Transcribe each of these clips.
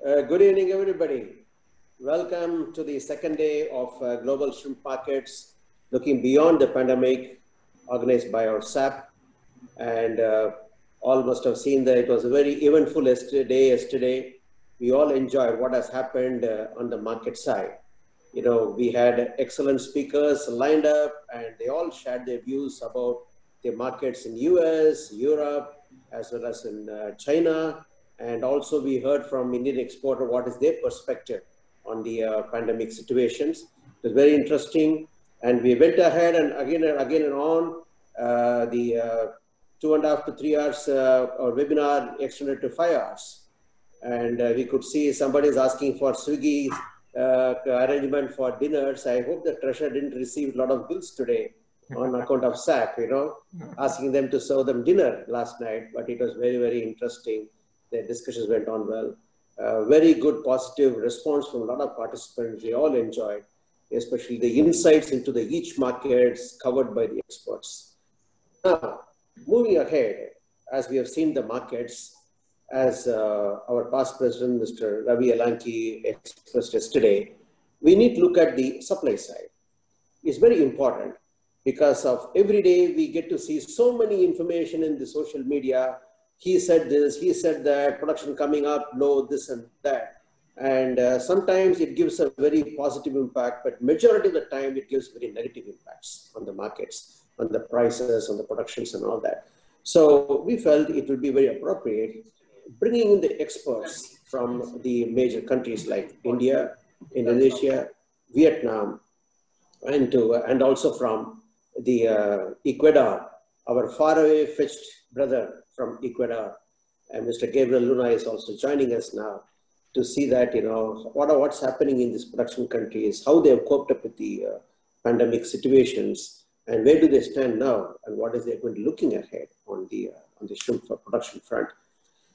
Good evening, everybody. Welcome to the second day of Global Shrimp Markets, looking beyond the pandemic, organized by our SAP. And all must have seen that it was a very eventful day yesterday. We all enjoyed what has happened on the market side. You know, we had excellent speakers lined up, and they all shared their views about the markets in US, Europe, as well as in China. And also we heard from Indian exporter what is their perspective on the pandemic situations. It was very interesting. And we went ahead and again and on. The 2.5 to 3 hours our webinar extended to 5 hours. And we could see somebody is asking for Swiggy arrangement for dinners. I hope the treasurer didn't receive a lot of bills today on account of SAP, asking them to serve them dinner last night. But it was very, very interesting. The discussions went on well. Very good positive response from a lot of participants. They all enjoyed, especially the insights into the each markets covered by the experts. Now, moving ahead, as we have seen the markets, as our past president, Mr. Ravi Alanki, expressed yesterday, we need to look at the supply side. It's very important because of every day we get to see so many information in the social media. He said this, he said that, production coming up, low, this and that. And sometimes it gives a very positive impact, but majority of the time it gives very negative impacts on the markets, on the prices, on the productions and all that. So we felt it would be very appropriate bringing in the experts from the major countries like India, Indonesia, Vietnam, and also from the Ecuador, our faraway fetched brother from Ecuador, and Mr. Gabriel Luna is also joining us now to see that, what's happening in these production countries, how they have coped up with the pandemic situations, and where do they stand now, and what is they going to be looking ahead on the shrimp production front.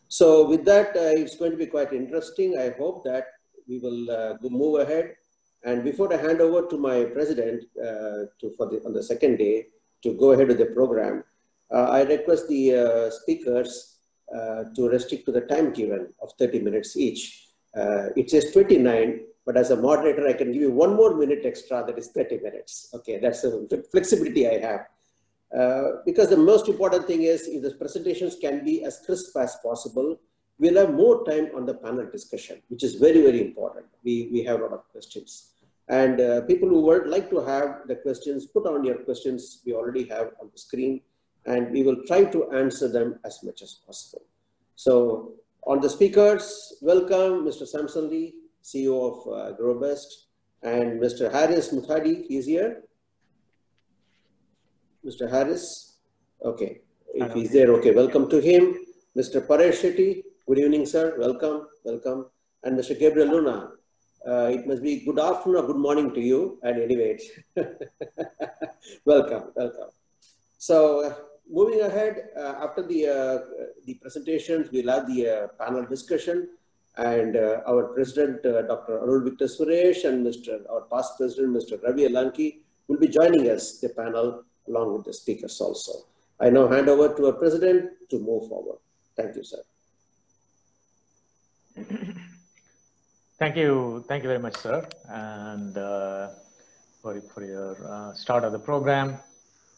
So with that, it's going to be quite interesting. I hope that we will move ahead. And before I hand over to my president on the second day to go ahead with the program, I request the speakers to restrict to the time given of 30 minutes each. It says 29, but as a moderator, I can give you 1 more minute extra, that is 30 minutes. Okay, that's the flexibility I have. Because the most important thing is if the presentations can be as crisp as possible, we'll have more time on the panel discussion, which is very, very important. We have a lot of questions. And people who would like to have the questions, put on your questions we already have on the screen, and we will try to answer them as much as possible. So on the speakers, welcome Mr. Samson Lee, CEO of GrowBest, and Mr. Harris Muthadi, he's here. Mr. Harris, okay, if he's there, okay, welcome to him. Mr. Paresh Shetty, good evening, sir, welcome. And Mr. Gabriel Luna, it must be good afternoon or good morning to you, and anyway, welcome. So moving ahead, after the presentations, we'll have the panel discussion, and our president, Dr. Arul Victor Suresh, and our past president, Mr. Ravi Alanki, will be joining us, the panel, along with the speakers also. I now hand over to our president to move forward. Thank you, sir. Thank you very much, sir, and for your start of the program.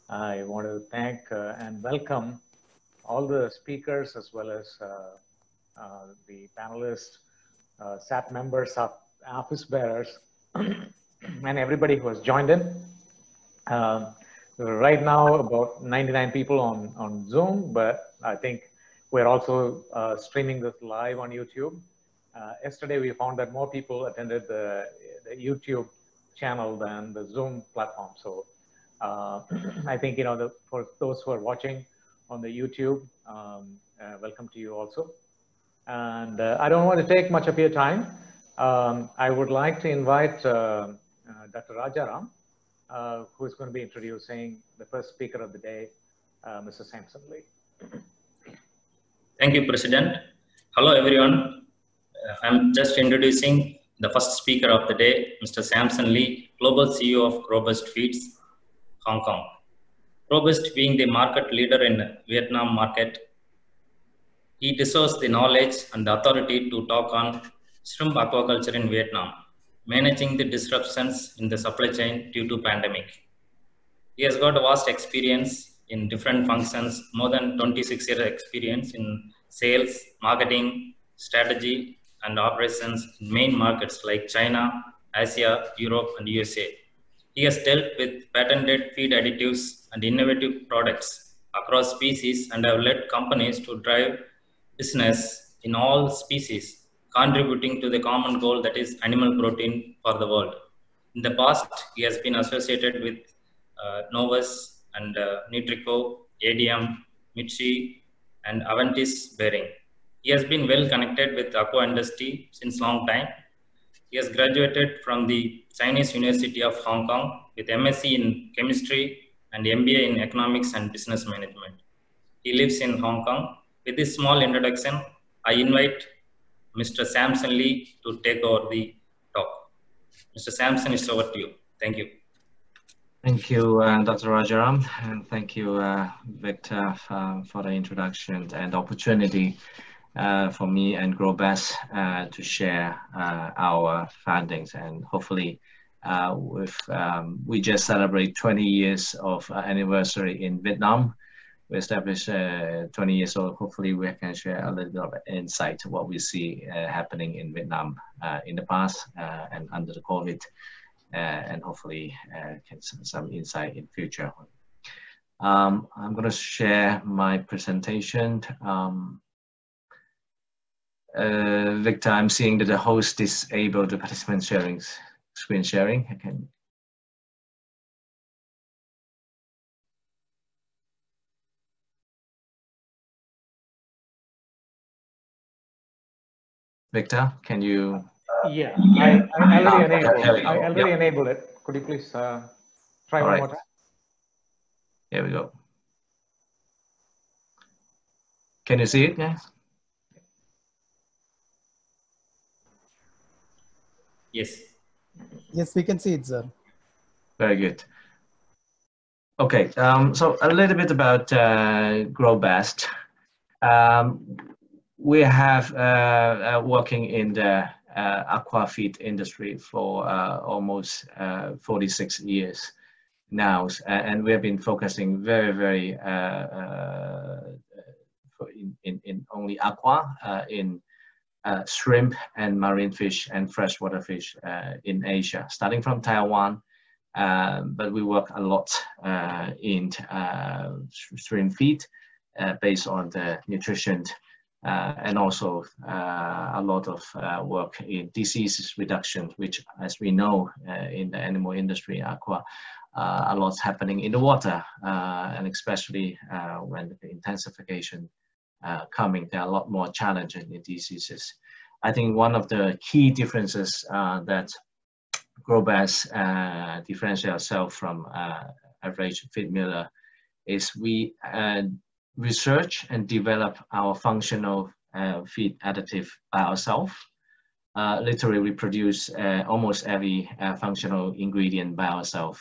I want to thank and welcome all the speakers as well as the panelists, SAP members, office bearers, and everybody who has joined in. Right now, about 99 people on Zoom, but I think we're also streaming this live on YouTube. Yesterday, we found that more people attended the YouTube channel than the Zoom platform. So I think, for those who are watching on the YouTube, welcome to you also. And I don't want to take much of your time. I would like to invite Dr. Rajaram, who is going to be introducing the first speaker of the day, Mr. Samson Lee. Thank you, President. Hello, everyone. I'm just introducing the first speaker of the day, Mr. Samson Lee, Global CEO of GrowBest Feeds, Hong Kong. GrowBest being the market leader in Vietnam market, he deserves the knowledge and the authority to talk on shrimp aquaculture in Vietnam, managing the disruptions in the supply chain due to pandemic. He has got a vast experience in different functions, more than 26 years experience in sales, marketing, strategy, and operations in main markets like China, Asia, Europe, and USA. He has dealt with patented feed additives and innovative products across species and have led companies to drive business in all species, contributing to the common goal that is animal protein for the world. In the past, he has been associated with Novus and Nutrico, ADM, Mitsubishi, and Aventis Bearing. He has been well connected with aqua industry since long time. He has graduated from the Chinese University of Hong Kong with MSc in chemistry and MBA in economics and business management. He lives in Hong Kong. With this small introduction, I invite Mr. Samson Lee to take over the talk. Mr. Samson, it's over to you. Thank you. Thank you, Dr. Rajaram, and thank you, Victor, for the introduction and opportunity for me and GrowBest to share our findings. And hopefully, we just celebrate 20 years of anniversary in Vietnam. We established 20 years old. Hopefully, we can share a little bit of insight to what we see happening in Vietnam in the past and under the COVID. And hopefully get some insight in future. I'm going to share my presentation. Victor, I'm seeing that the host disabled the participant screen sharing. I can. Victor, can you? Yeah, I already enabled it. Could you please try one more time? Here we go. Can you see it, guys? Yes. Yes, we can see it, sir. Very good. Okay, so a little bit about GrowBest. We have working in the aqua feed industry for almost 46 years now, and we have been focusing very in only aqua, in shrimp and marine fish and freshwater fish in Asia, starting from Taiwan, but we work a lot in shrimp feed based on the nutrition. And also a lot of work in diseases reduction, which, as we know, in the animal industry, aqua, a lot's happening in the water, and especially when the intensification coming, there are a lot more challenging in diseases. I think one of the key differences that GrowBest differentiate ourselves from average feed miller is we research and develop our functional feed additive by ourselves. Literally, we produce almost every functional ingredient by ourselves,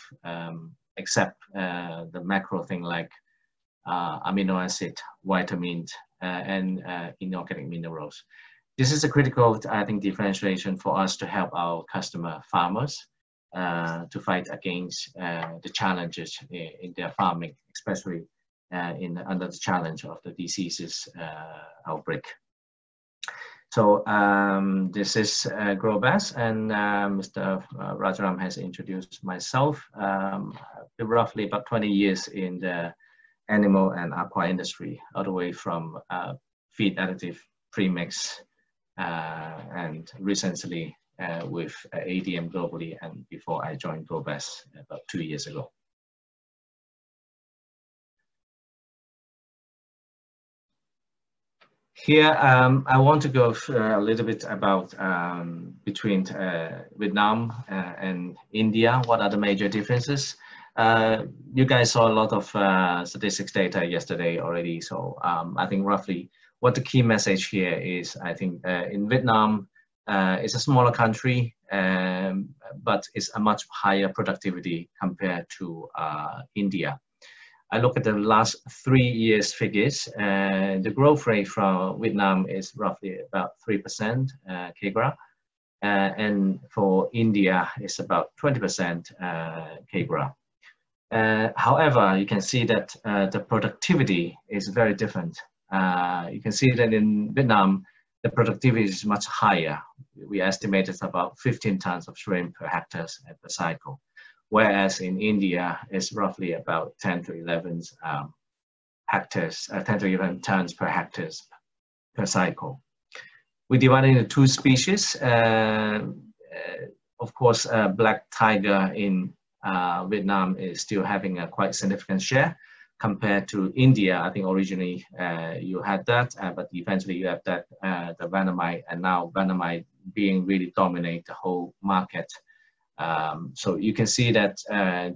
except the macro thing like amino acid, vitamins, and inorganic minerals. This is a critical, I think, differentiation for us to help our customer farmers to fight against the challenges in their farming, especially under the challenge of the diseases outbreak. So this is GrowBest, and Mr. Rajaram has introduced myself. Roughly about 20 years in the animal and aqua industry, all the way from feed additive premix, and recently with ADM globally, and before I joined GrowBest about 2 years ago. Here, I want to go a little bit about between Vietnam and India. What are the major differences? You guys saw a lot of statistics data yesterday already. So I think roughly what the key message here is, I think in Vietnam, it's a smaller country, but it's a much higher productivity compared to India. I look at the last 3 years figures, and the growth rate from Vietnam is roughly about 3% CAGR, and for India, it's about 20% CAGR. However, you can see that the productivity is very different. You can see that in Vietnam, the productivity is much higher. We estimate it's about 15 tons of shrimp per hectare per cycle, whereas in India, it's roughly about 10 to 11 hectares, 10 to 11 tons per hectare per cycle. We divide into two species. Of course, black tiger in Vietnam is still having a quite significant share compared to India. I think originally you had that, but eventually you have that the Vanamite, and now Vanamite being really dominate the whole market. So you can see that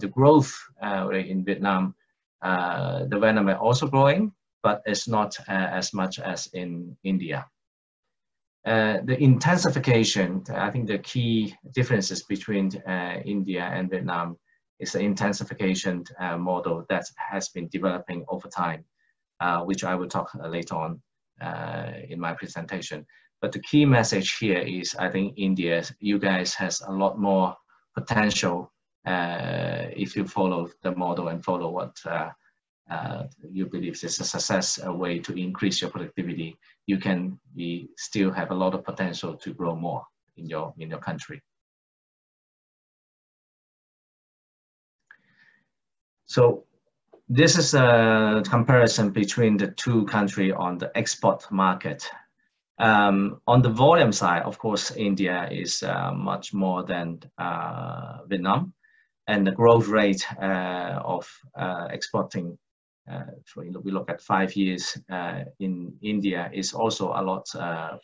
the growth rate in Vietnam, the Vanamite also growing, but it's not as much as in India. The intensification, I think the key differences between India and Vietnam is the intensification model that has been developing over time, which I will talk later on in my presentation. But the key message here is, I think India, you guys has a lot more potential if you follow the model and follow what you believe is a success way to increase your productivity. You can still have a lot of potential to grow more in your country. So this is a comparison between the two countries on the export market. On the volume side, of course, India is much more than Vietnam, and the growth rate of exporting, we look at 5 years in India, is also a lot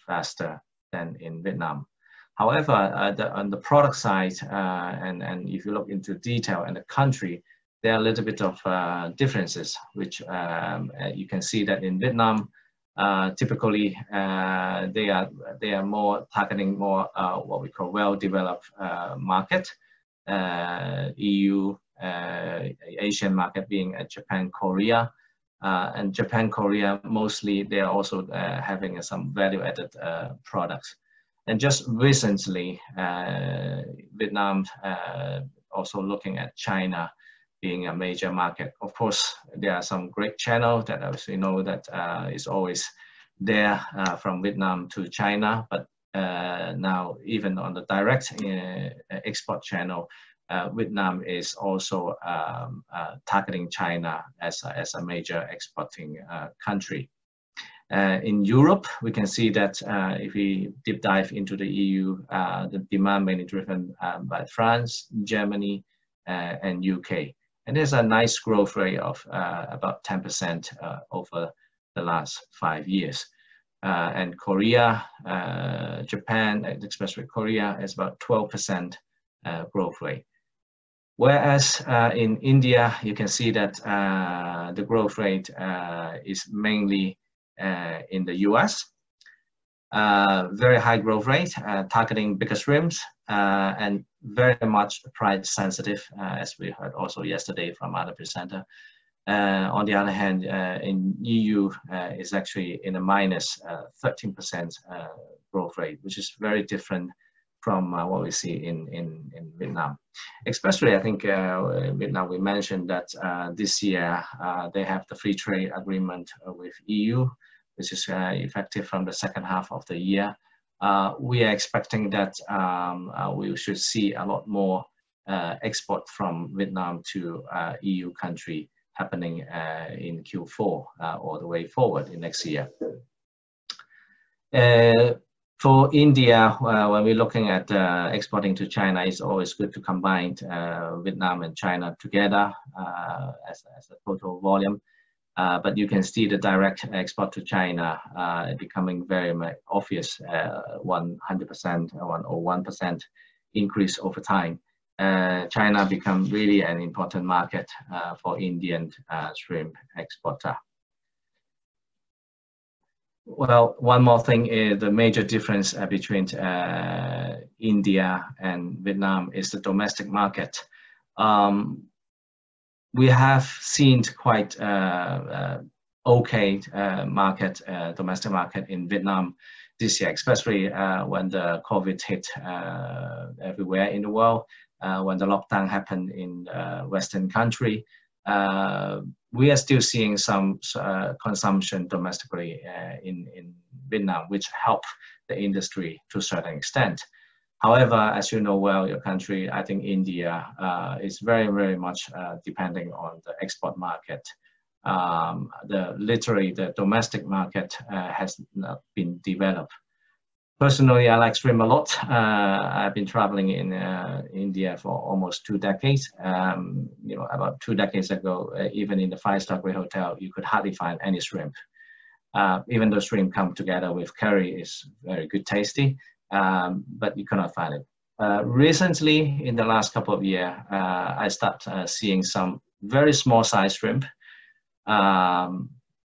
faster than in Vietnam. However, on the product side, and if you look into detail in the country, there are a little bit of differences, which you can see that in Vietnam, typically they are more targeting more what we call well-developed market, EU, Asian market being Japan, Korea, and Japan, Korea, mostly they are also having some value-added products. And just recently, Vietnam also looking at China being a major market. Of course, there are some great channels that obviously know that is always there from Vietnam to China, but now even on the direct export channel, Vietnam is also targeting China as a major exporting country. In Europe, we can see that if we deep dive into the EU, the demand mainly driven by France, Germany, and UK. And there's a nice growth rate of about 10% over the last 5 years. And Korea, Japan, especially Korea, is about 12% growth rate. Whereas in India, you can see that the growth rate is mainly in the US. Very high growth rate, targeting bigger shrimps, and very much price sensitive, as we heard also yesterday from other presenter. On the other hand, in EU is actually in a minus 13% growth rate, which is very different from what we see in Vietnam. Especially, I think Vietnam, we mentioned that this year they have the free trade agreement with EU, which is effective from the second half of the year. We are expecting that we should see a lot more export from Vietnam to EU country happening in Q4 all the way forward in next year. For India, when we're looking at exporting to China, it's always good to combine Vietnam and China together as a total volume. But you can see the direct export to China becoming very obvious, 100% or 1% increase over time. China become really an important market for Indian shrimp exporter. Well, one more thing is the major difference between India and Vietnam is the domestic market. We have seen quite okay market, domestic market in Vietnam this year, especially when the COVID hit everywhere in the world, when the lockdown happened in Western country. We are still seeing some consumption domestically in Vietnam, which help the industry to a certain extent. However, as you know well, your country, I think India is very, very much depending on the export market. Literally, the domestic market has not been developed. Personally, I like shrimp a lot. I've been traveling in India for almost 2 decades. You know, about 2 decades ago, even in the 5-star grade hotel, you could hardly find any shrimp. Even though shrimp come together with curry, is very good, tasty, but you cannot find it. Recently, in the last couple of years, I started seeing some very small size shrimp.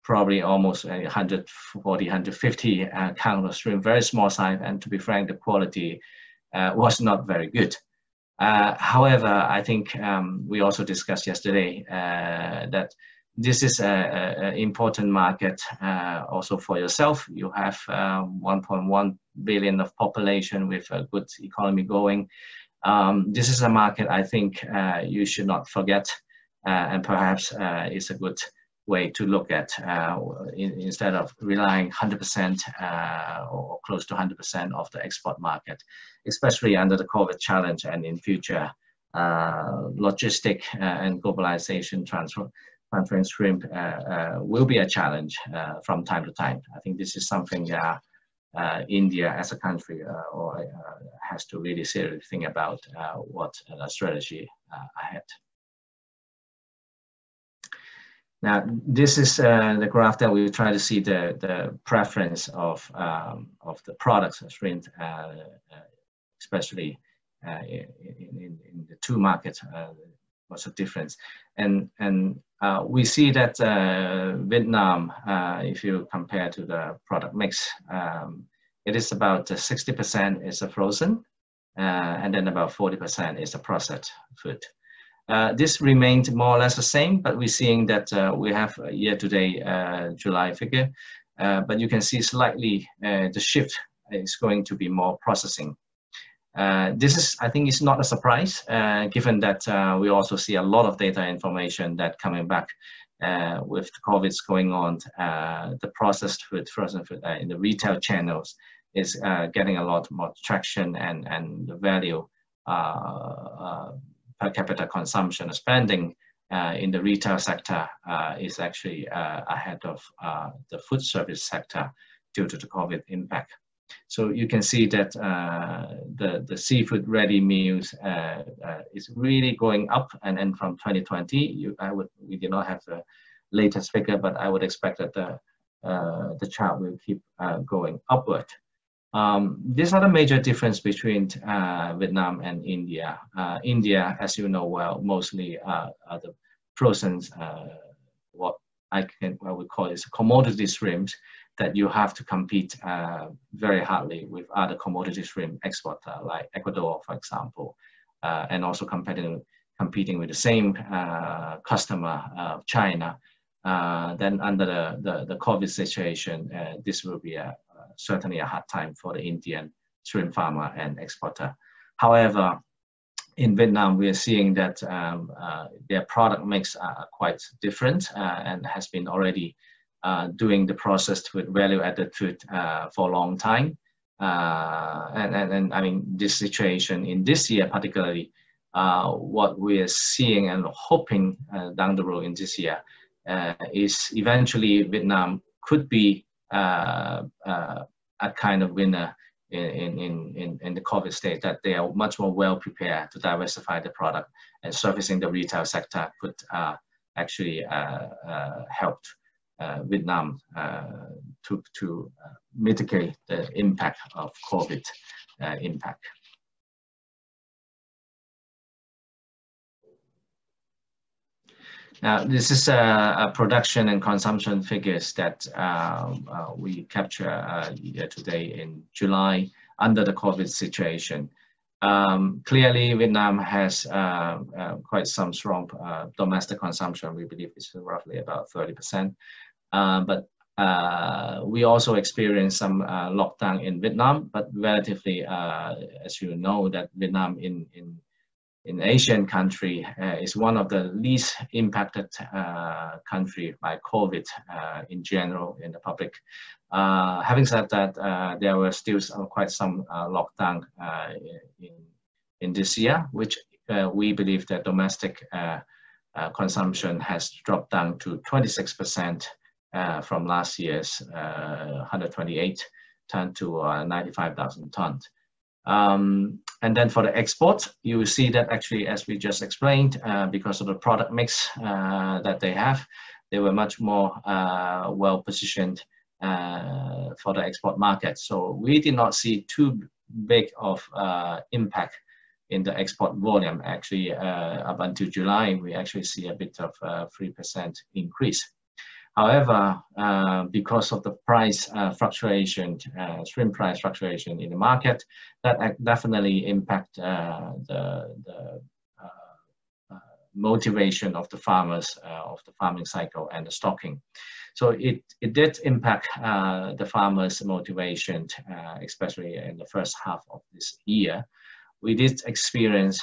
Probably almost 140, 150 count of shrimp, very small size, and to be frank, the quality was not very good. However, I think we also discussed yesterday that this is an important market also for yourself. You have 1.1 billion of population with a good economy going. This is a market I think you should not forget, and perhaps it's a good way to look at instead of relying 100% or close to 100% of the export market, especially under the COVID challenge and in future logistic and globalization transferring shrimp will be a challenge from time to time. I think this is something India as a country has to really seriously think about what strategy ahead. Now, this is the graph that we try to see the preference of the products of shrimp, especially in the 2 markets. What's the difference? And we see that Vietnam, if you compare to the product mix, it is about 60% is a frozen, and then about 40% is a processed food. This remained more or less the same, but we're seeing that we have year-to-date July figure, but you can see slightly the shift is going to be more processing. This is, I think, is not a surprise, given that we also see a lot of data information that coming back with the COVID's going on. The processed food, frozen food in the retail channels is getting a lot more traction, and the value per capita consumption spending in the retail sector is actually ahead of the food service sector due to the COVID impact. So you can see that the seafood ready meals is really going up, and from 2020, we did not have the latest figure, but I would expect that the chart will keep going upward. These are the major difference between Vietnam and India. India, as you know well, mostly are the frozen, what we call is commodity shrimps, that you have to compete very hardly with other commodity shrimp exporter like Ecuador, for example, and also competing with the same customer of China. Then under the COVID situation, this will be certainly a hard time for the Indian shrimp farmer and exporter. However, in Vietnam, we are seeing that their product mix are quite different and has been already doing the processed with value-added food for a long time. And I mean, this situation in this year particularly, what we are seeing and hoping down the road in this year is eventually Vietnam could be a kind of winner in the COVID state, that they are much more well prepared to diversify the product, and servicing the retail sector could actually help Vietnam to mitigate the impact of COVID impact. Now, this is a production and consumption figures that we capture today in July under the COVID situation. Clearly, Vietnam has quite some strong domestic consumption. We believe it's roughly about 30%. But we also experienced some lockdown in Vietnam, but relatively, as you know, that Vietnam in Asian country is one of the least impacted country by COVID in general in the public. Having said that, there were still quite some lockdown in this year, which we believe that domestic consumption has dropped down to 26% from last year's 128 ton to 95,000 tons. And then for the export, you will see that actually, as we just explained, because of the product mix that they have, they were much more well positioned for the export market. So we did not see too big of impact in the export volume. Actually, up until July, we actually see a bit of 3% increase. However, because of the price fluctuation, shrimp price fluctuation in the market, that definitely impact the motivation of the farmers of the farming cycle and the stocking. So it did impact the farmers' motivation, especially in the first half of this year. We did experience,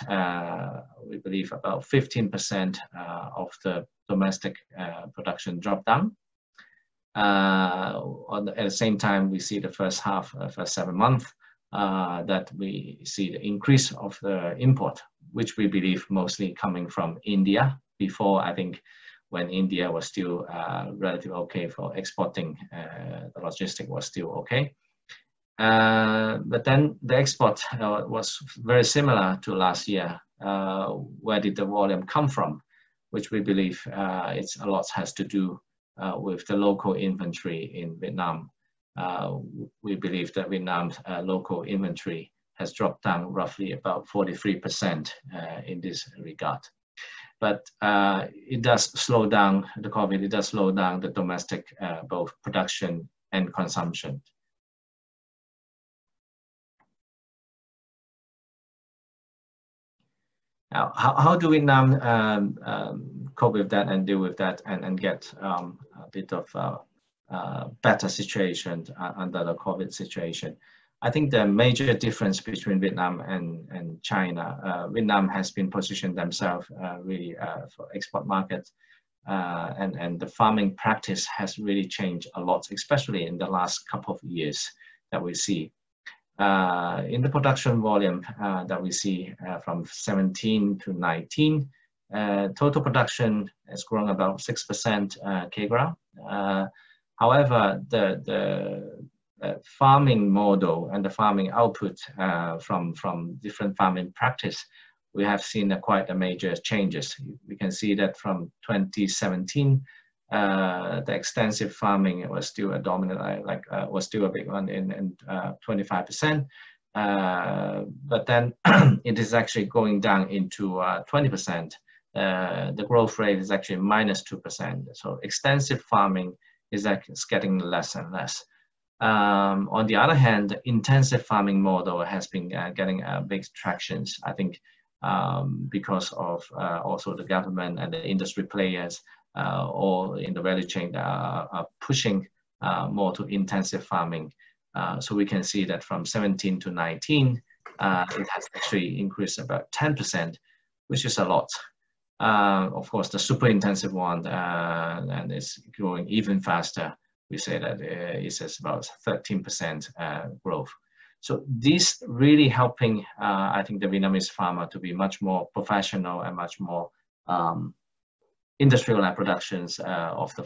we believe, about 15% of the domestic production drop down. At the same time, we see the first half, first 7 months, that we see the increase of the import, which we believe mostly coming from India. Before, I think, when India was still relatively okay for exporting, the logistic was still okay. But then the export was very similar to last year. Where did the volume come from? Which we believe it's a lot has to do with the local inventory in Vietnam. We believe that Vietnam's local inventory has dropped down roughly about 43% in this regard. But it does slow down the COVID. It does slow down the domestic both production and consumption. Now, how do Vietnam cope with that and deal with that and get a bit of better situation under the COVID situation? I think the major difference between Vietnam and China, Vietnam has been positioned themselves really for export market, and the farming practice has really changed a lot, especially in the last couple of years that we see. In the production volume that we see from 17 to 19, total production has grown about 6% CAGR. However, the farming model and the farming output from different farming practice, we have seen quite a major changes. We can see that from 2017, the extensive farming was still a dominant, was still a big one in 25%. But then it is actually going down into 20%. The growth rate is actually -2%. So extensive farming is getting less and less. On the other hand, the intensive farming model has been getting big tractions, I think, because of also the government and the industry players all in the value chain are pushing more to intensive farming. So we can see that from 17 to 19, it has actually increased about 10%, which is a lot. Of course, the super intensive one and it's growing even faster. We say that it's about 13% growth. So this really helping, I think, the Vietnamese farmer to be much more professional and much more industrial productions of the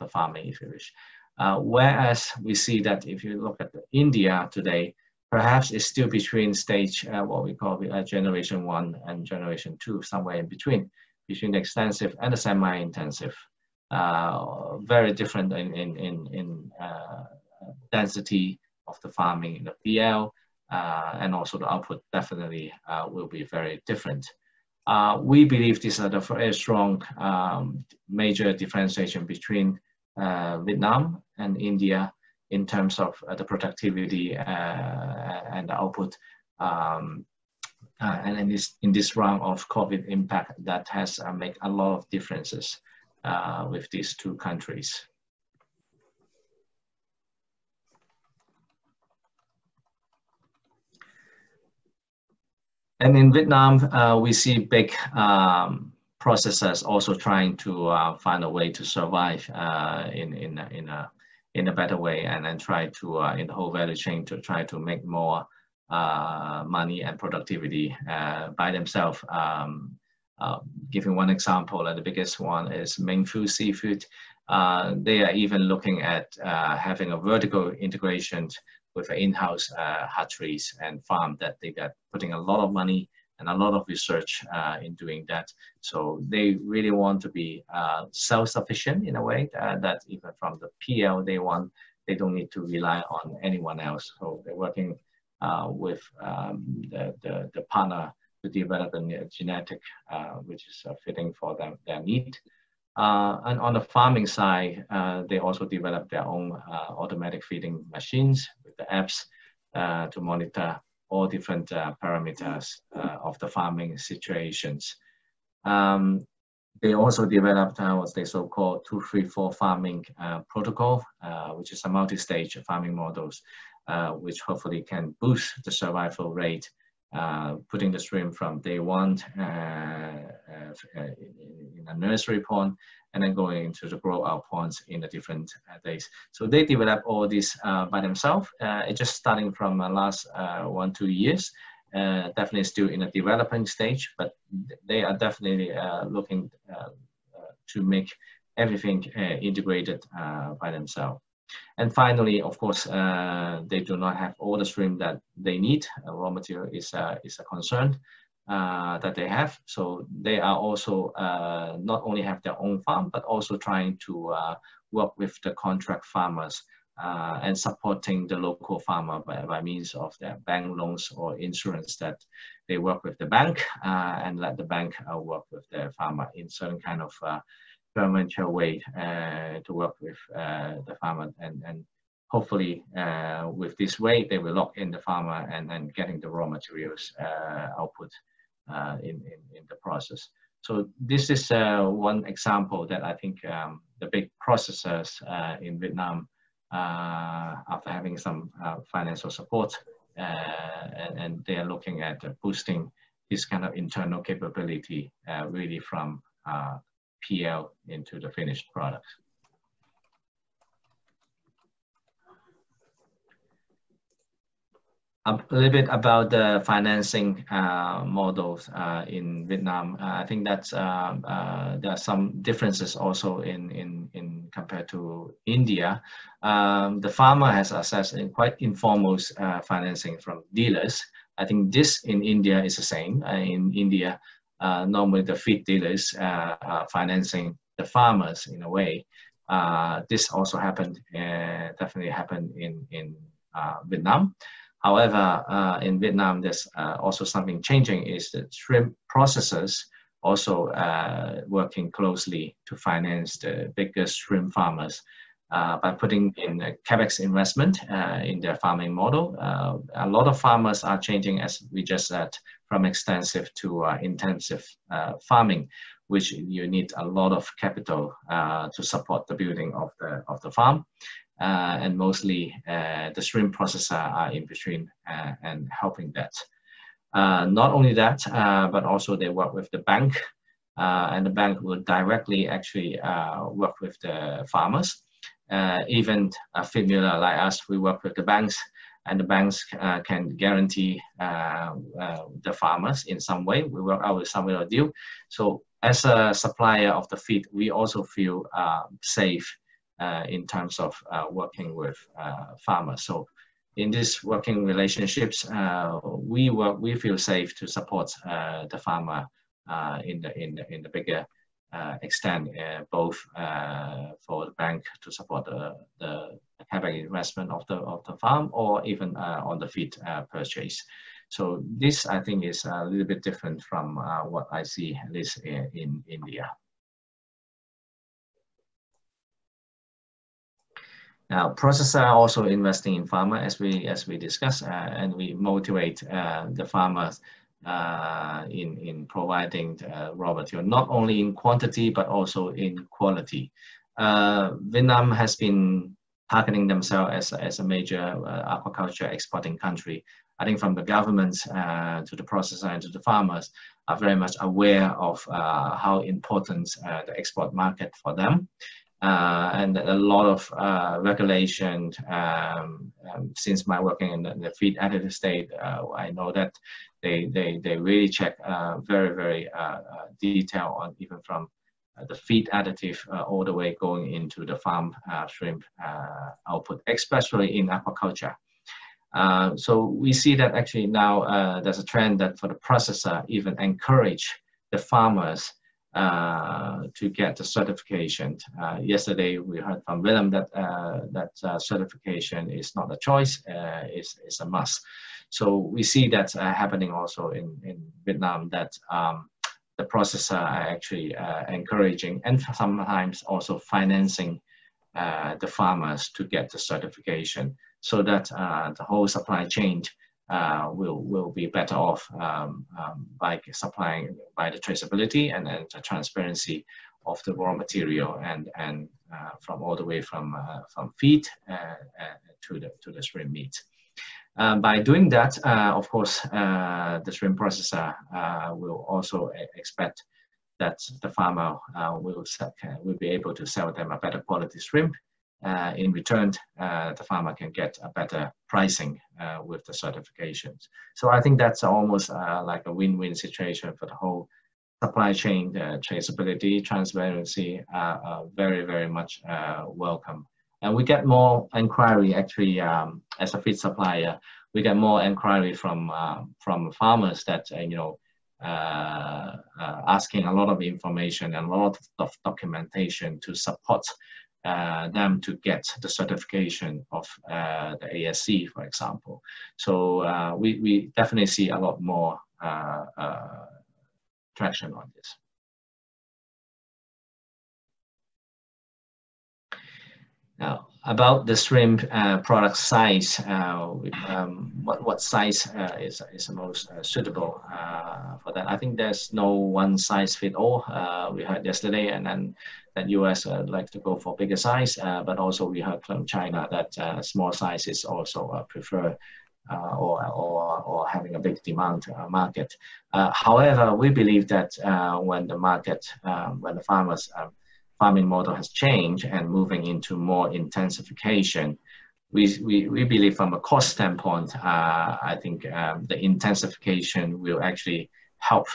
farming, if you wish. Whereas we see that if you look at India today, perhaps it's still between stage, what we call generation 1 and generation 2, somewhere in between the extensive and the semi-intensive. Very different in density of the farming in the PL, and also the output definitely will be very different. We believe these are the very strong major differentiation between Vietnam and India in terms of the productivity and the output. And in this round of COVID impact, that has made a lot of differences with these two countries. And in Vietnam, we see big processors also trying to find a way to survive in a better way, and then try to in the whole value chain to try to make more money and productivity by themselves. Giving one example, and the biggest one is Mingfu Seafood. They are even looking at having a vertical integration with in-house hatcheries and farm that they got putting a lot of money and a lot of research in doing that. So they really want to be self-sufficient in a way that even from the PL they don't need to rely on anyone else. So they're working with the partner to develop a genetic which is fitting for their need. And on the farming side, they also develop their own automatic feeding machines with the apps to monitor all different parameters of the farming situations. They also developed what they so-called 2-3-4 farming protocol, which is a multi-stage farming models, which hopefully can boost the survival rate, putting the shrimp from day one in a nursery pond, and then going into the grow-out ponds in the different days. So they develop all this by themselves. It's just starting from the last 1-2 years. Definitely still in a developing stage, but they are definitely looking to make everything integrated by themselves. And finally, of course, they do not have all the shrimp that they need. Raw material is a concern that they have. So they are also not only have their own farm, but also trying to work with the contract farmers and supporting the local farmer by means of their bank loans or insurance, that they work with the bank and let the bank work with the farmer in certain kind of experimental way to work with the farmer, and hopefully with this way they will lock in the farmer and getting the raw materials output in the process. So this is one example that I think the big processors in Vietnam, after having some financial support, and they are looking at boosting this kind of internal capability really from PL into the finished product. A little bit about the financing models in Vietnam. I think that's there are some differences also in compared to India. The farmer has access in quite informal financing from dealers. I think this in India is the same. In India, normally the feed dealers are financing the farmers in a way. This also happened, definitely happened in Vietnam. However, in Vietnam, there's also something changing, is that shrimp processors also working closely to finance the biggest shrimp farmers by putting in a capex investment in their farming model. A lot of farmers are changing, as we just said, from extensive to intensive farming, which you need a lot of capital to support the building of the farm. And mostly the shrimp processor are in between and helping that. Not only that, but also they work with the bank, and the bank will directly actually work with the farmers. Even a formula like us, we work with the banks, and the banks can guarantee the farmers in some way. We work out with some way of deal. So as a supplier of the feed, we also feel safe in terms of working with farmers. So in these working relationships, we feel safe to support the farmer in the bigger extent, both for the bank to support the capital investment of the farm, or even on the feed purchase. So this, I think, is a little bit different from what I see at least in India. Now, processors are also investing in farmer, as we discussed, and we motivate the farmers in providing raw material, not only in quantity but also in quality. Vietnam has been targeting themselves as a major aquaculture exporting country. I think from the governments to the processor and to the farmers are very much aware of how important the export market for them. And a lot of regulation, since my working in the feed additive state, I know that they really check very, very detailed on even from the feed additive all the way going into the farm shrimp output, especially in aquaculture. So we see that actually now there's a trend that for the processor even encourage the farmers to get the certification. Yesterday we heard from Willem that that certification is not a choice, it's a must. So we see that happening also in Vietnam, that the processor are actually encouraging and sometimes also financing the farmers to get the certification, so that the whole supply chain will be better off by supplying by the traceability and the transparency of the raw material and from all the way from feed to the shrimp meat. By doing that, of course, the shrimp processor will also expect that the farmer will be able to sell them a better quality shrimp. In return, the farmer can get a better pricing with the certifications. So I think that's almost like a win-win situation for the whole supply chain. Traceability, transparency are very, very much welcome. And we get more inquiry actually as a feed supplier. We get more inquiry from farmers that asking a lot of information and a lot of documentation to support them to get the certification of the ASC, for example. So we definitely see a lot more traction on this. Now, about the shrimp product size, what size is the most suitable for that? I think there's no one size fit all. We heard yesterday, and then that US like to go for bigger size, but also we heard from China that small size is also preferred or having a big demand market. However, we believe that when the market, when the farmers farming model has changed and moving into more intensification, we believe from a cost standpoint, I think the intensification will actually help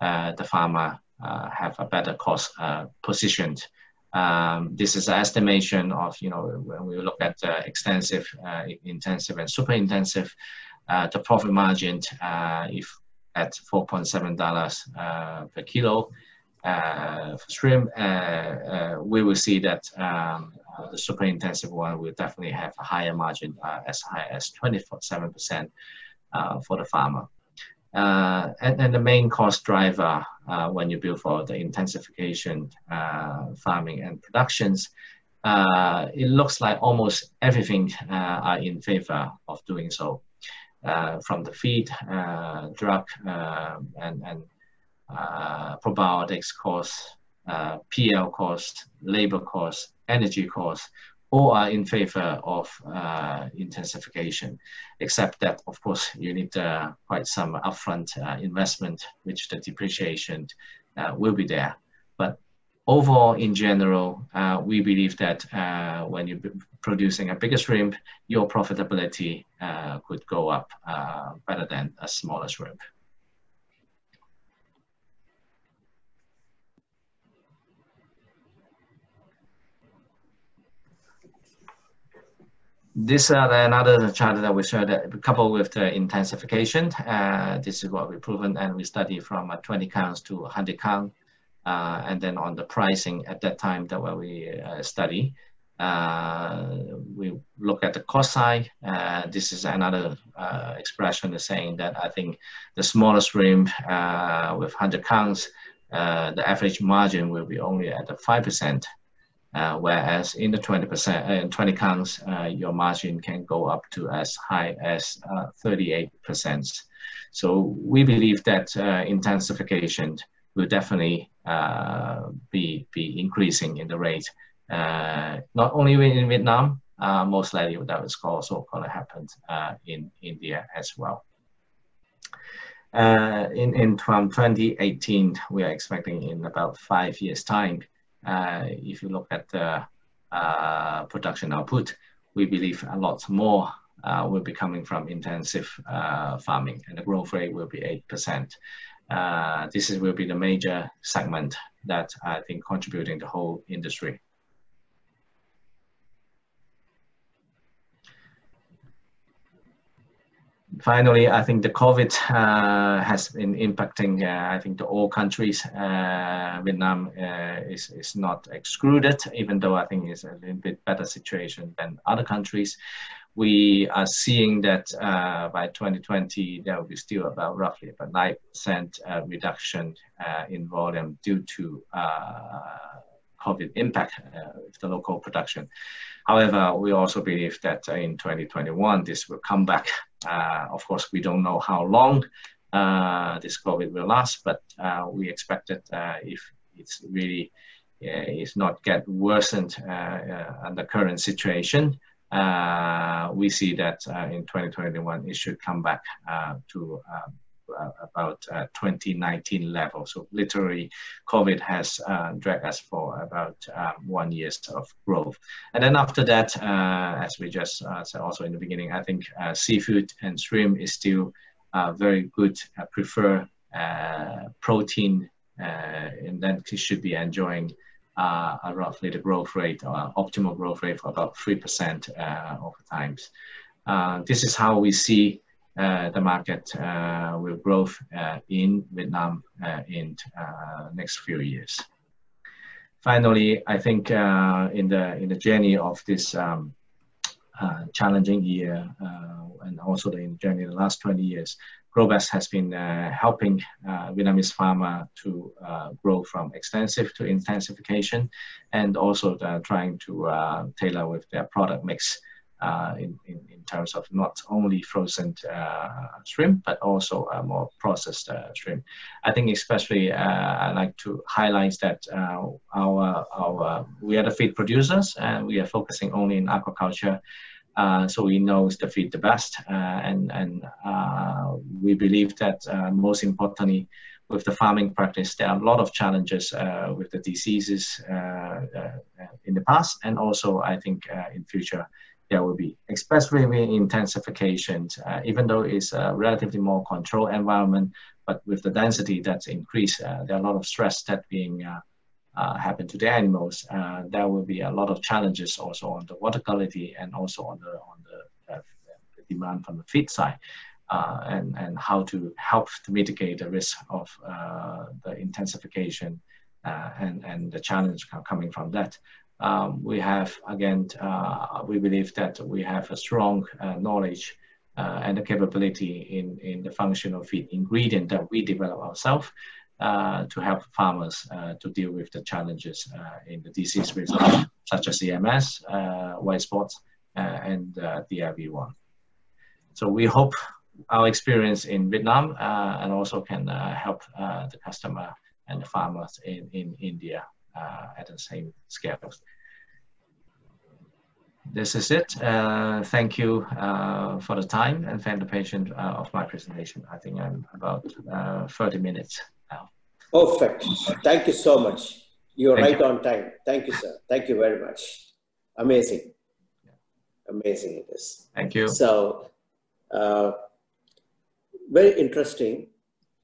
the farmer have a better cost positioned. This is an estimation of, when we look at extensive, intensive, and super intensive, the profit margin, if at $4.7 per kilo, for shrimp, we will see that the super intensive one will definitely have a higher margin, as high as 27% for the farmer. And the main cost driver when you build for the intensification farming and productions, it looks like almost everything are in favor of doing so, from the feed, drug, and probiotics costs, PL costs, labor costs, energy costs, all are in favor of intensification, except that, of course, you need quite some upfront investment, which the depreciation will be there. But overall, in general, we believe that when you're producing a bigger shrimp, your profitability could go up better than a smaller shrimp. This is another chart that we showed that coupled with the intensification. This is what we've proven, and we study from 20 counts to 100 count. And then on the pricing at that time that we study, we look at the cost side. This is another expression saying that I think the smaller shrimp with 100 counts, the average margin will be only at the 5%. Whereas in the 20%, 20 counts, your margin can go up to as high as 38%. So we believe that intensification will definitely be increasing in the rate, not only in Vietnam, most likely that is also going to happen in India as well. From 2018, we are expecting in about 5 years' time. If you look at the production output, we believe a lot more will be coming from intensive farming, and the growth rate will be 8%. This will be the major segment that I think contributing the whole industry. Finally, I think the COVID has been impacting, I think, all countries. Vietnam is not excluded, even though I think it's a little bit better situation than other countries. We are seeing that by 2020, there will be still about roughly about 9% reduction in volume due to COVID impact with the local production. However, we also believe that in 2021, this will come back. Of course, we don't know how long this COVID will last, but we expect that if it's really is not get worsened under current situation, we see that in 2021 it should come back to about 2019 level. So literally, COVID has dragged us for about 1 year of growth. And then after that, as we just said also in the beginning, I think seafood and shrimp is still very good, prefer protein, and then it should be enjoying roughly the growth rate, optimal growth rate for about 3% over times. This is how we see the market will grow in Vietnam in next few years. Finally, I think in the journey of this challenging year and also in the journey of the last 20 years, GrowBest has been helping Vietnamese farmer to grow from extensive to intensification, and also trying to tailor with their product mix in terms of not only frozen shrimp, but also more processed shrimp. I think especially I like to highlight that we are the feed producers, and we are focusing only in aquaculture. So we know the feed the best, and we believe that most importantly, with the farming practice, there are a lot of challenges with the diseases in the past, and also I think in future there will be, especially with intensification, even though it's a relatively more controlled environment, but with the density that's increased, there are a lot of stress that being happen to the animals. There will be a lot of challenges also on the water quality and also on the demand from the feed side, and how to help to mitigate the risk of the intensification and the challenge coming from that. We have, again, we believe that we have a strong knowledge and the capability in the functional feed ingredient that we develop ourselves to help farmers to deal with the challenges in the disease risk, such as EMS, white spots, and DRV1. So we hope our experience in Vietnam and also can help the customer and the farmers in India at the same scale. This is it. Thank you for the time and for the patience of my presentation. I think I'm about 30 minutes now. Perfect. Thank you so much. You're right on time. Thank you, sir. Thank you very much. Amazing. Amazing it is. Thank you. So, very interesting,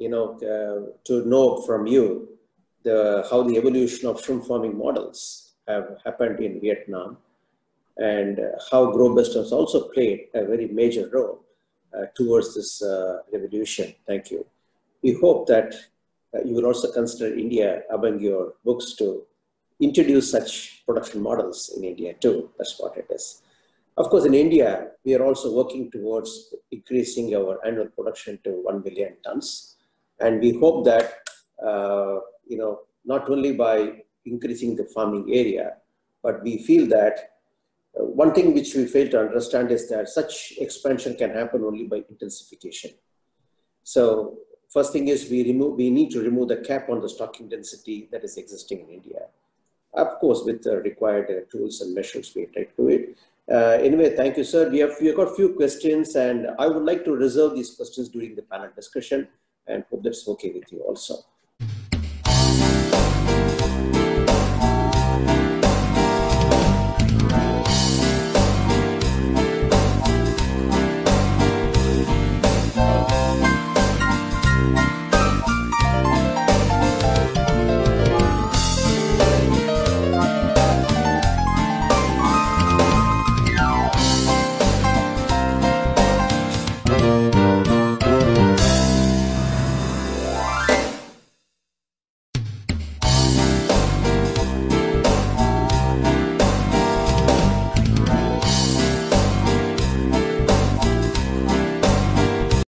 to know from you how the evolution of shrimp farming models have happened in Vietnam, and how GrowBest has also played a very major role towards this revolution. Thank you. We hope that you will also consider India among your books to introduce such production models in India too. That's what it is. Of course, in India, we are also working towards increasing our annual production to 1 million tons. And we hope that, not only by increasing the farming area, but we feel that one thing which we fail to understand is that such expansion can happen only by intensification. So first thing is we need to remove the cap on the stocking density that is existing in India. Of course, with the required tools and measures, we try to do it. Anyway, thank you, sir. We have got a few questions, and I would like to reserve these questions during the panel discussion, and hope that's okay with you also.